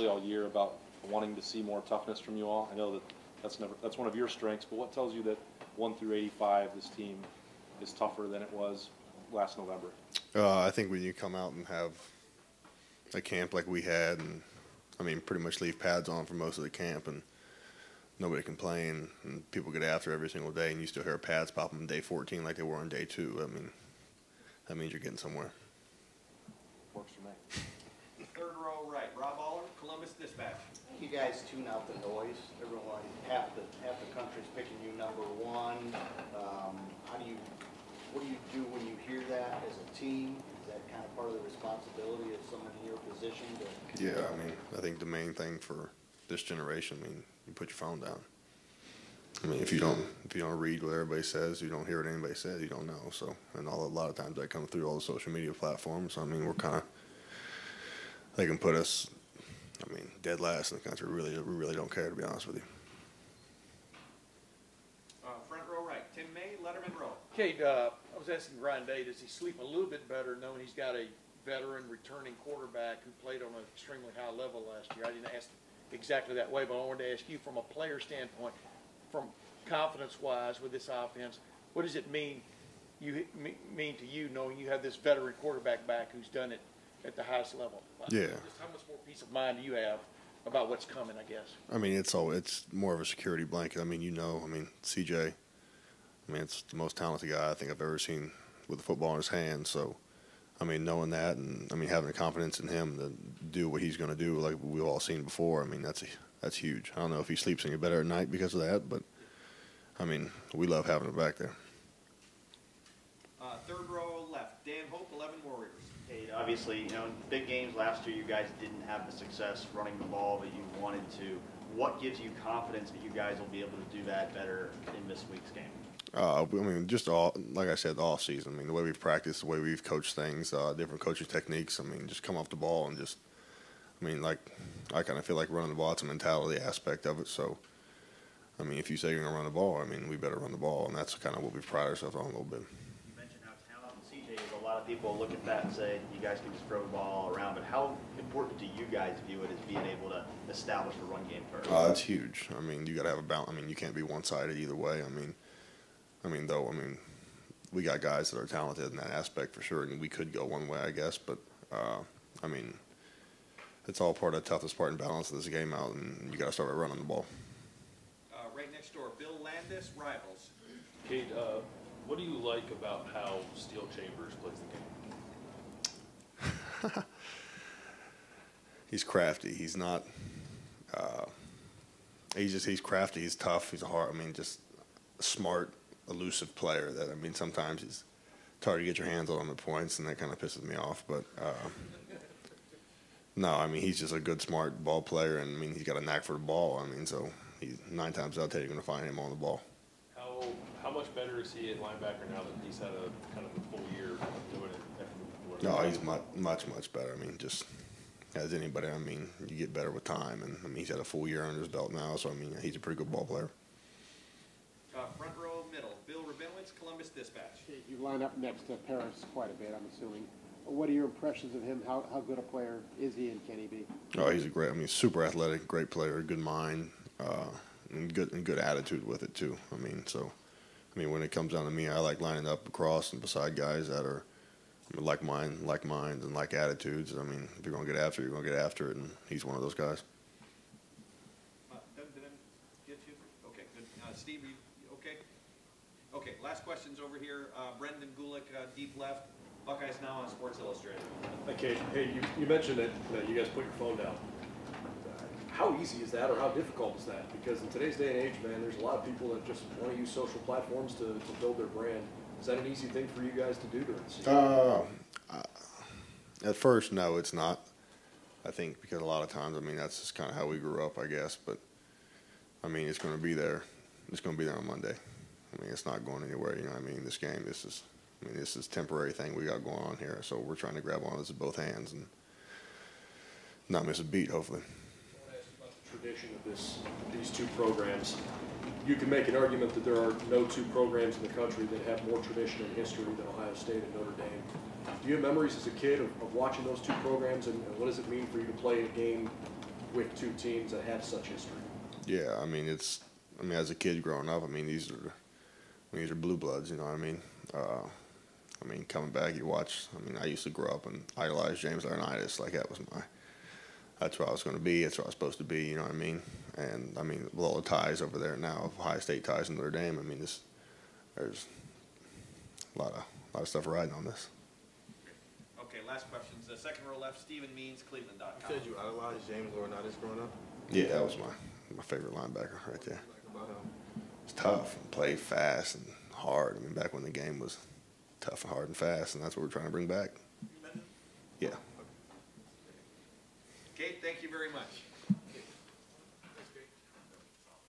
all year about wanting to see more toughness from you all. I know that that's one of your strengths, but what tells you that 1 through 85 this team is tougher than it was last November? I think when you come out and have a camp like we had, and I mean pretty much leave pads on for most of the camp, and nobody can play, and people get after every single day, and you still hear pads pop on day 14 like they were on day 2. I mean, that means you're getting somewhere. Works for me. Third row right, Rob Aller, Columbus Dispatch. You guys tune out the noise. Everyone, half the country's picking you number one. What do you do when you hear that as a team? Is that kind of part of the responsibility of someone in your position? Yeah, I mean, I think the main thing for this generation, I mean, you put your phone down. I mean, if you don't read what everybody says, you don't hear what anybody says, you don't know. So, and a lot of times that comes through all the social media platforms. So, I mean, they can put us, I mean, dead last in the country. We really don't care, to be honest with you. Front row right, Tim May, Letterman row. Cade, I was asking Ryan Day, does he sleep a little bit better knowing he's got a veteran returning quarterback who played on an extremely high level last year? I didn't ask exactly that way, but I wanted to ask you from a player standpoint, from confidence-wise with this offense, what does it mean to you knowing you have this veteran quarterback back who's done it at the highest level? Yeah. Just how much more peace of mind do you have about what's coming, I guess? I mean, it's more of a security blanket. I mean, CJ, I mean, it's the most talented guy I think I've ever seen with the football in his hand. So, I mean, knowing that, and I mean, having the confidence in him to do what he's going to do, like we've all seen before. I mean, that's huge. I don't know if he sleeps any better at night because of that, but I mean, we love having him back there. Third row left, Dan Hope, 11 Warriors. Hey, obviously, in big games last year, you guys didn't have the success running the ball that you wanted to. What gives you confidence that you guys will be able to do that better in this week's game? I mean, like I said, the off season. I mean, the way we've practiced, the way we've coached things, different coaching techniques. I mean, just come off the ball and just, I mean, like I kind of feel like running the ball. It's a mentality aspect of it. So, I mean, if you say you're going to run the ball, I mean, we better run the ball, and that's kind of what we pride ourselves on a little bit. You mentioned how talented CJ is. A lot of people look at that and say you guys can just throw the ball around, but how important do you guys view it as being able to establish a run game first? That's huge. I mean, you got to have a balance. I mean, you can't be one-sided either way. I mean, we got guys that are talented in that aspect for sure, and we could go one way, I guess. But I mean, it's all part of the toughest part and balance of this game out, and you got to start by running the ball. Right next door, Bill Landis, Rivals. Cade, what do you like about how Steel Chambers plays the game? He's crafty. He's not. He's crafty. He's tough. He's just a smart, elusive player. That, I mean, sometimes it's hard to get your hands on the points, and that kind of pisses me off. But no, I mean, he's just a good, smart ball player, and I mean, he's got a knack for the ball. I mean, so he's 9 times out of 10 you're going to find him on the ball. How much better is he at linebacker now that he's had a kind of a full year of doing it? No, he's much better. I mean, just as anybody. I mean, you get better with time, and I mean, he's had a full year under his belt now. So I mean, he's a pretty good ball player. Front row middle, Bill Rabinowitz, Columbus Dispatch. You line up next to Paris quite a bit, I'm assuming. What are your impressions of him? How good a player is he, and can he be? Oh, he's super athletic, great player, good mind, and good attitude with it too. I mean, when it comes down to me, I like lining up across and beside guys that are like minds and like attitudes. I mean, if you're gonna get after it, you're gonna get after it, and he's one of those guys. Did I get you? Okay, good. Steve, you okay? Okay, last question's over here. Brendan Gulick, deep left. Buckeyes Now on Sports Illustrated. Okay, hey, you mentioned that you guys put your phone down. How easy is that, or how difficult is that? Because in today's day and age, man, there's a lot of people that just want to use social platforms to build their brand. Is that an easy thing for you guys to do during the season? At first, no, it's not. I think because a lot of times, I mean, that's just kind of how we grew up, I guess. But I mean, it's going to be there. It's going to be there on Monday. I mean, it's not going anywhere. You know what I mean? This game, this is a temporary thing we got going on here. So we're trying to grab on this with both hands and not miss a beat, hopefully. Tradition of these two programs. You can make an argument that there are no two programs in the country that have more tradition and history than Ohio State and Notre Dame. Do you have memories as a kid of watching those two programs, and what does it mean for you to play a game with two teams that have such history. Yeah, I mean, as a kid growing up, I mean, these are blue bloods, you know what I mean? Coming back, you watch, I used to grow up and idolize James Laurinaitis, like that's where I was going to be, that's where I was supposed to be, you know what I mean? And, with all the ties over there now, Ohio State ties in Notre Dame, there's a lot of stuff riding on this. Okay, last questions. The second row left, Stephen Means, Cleveland.com. You said you idolized James Laurinaitis growing up? Yeah, that was my favorite linebacker right there. About him? It's tough and played fast and hard. Back when the game was tough and hard and fast, and that's what we're trying to bring back. Yeah.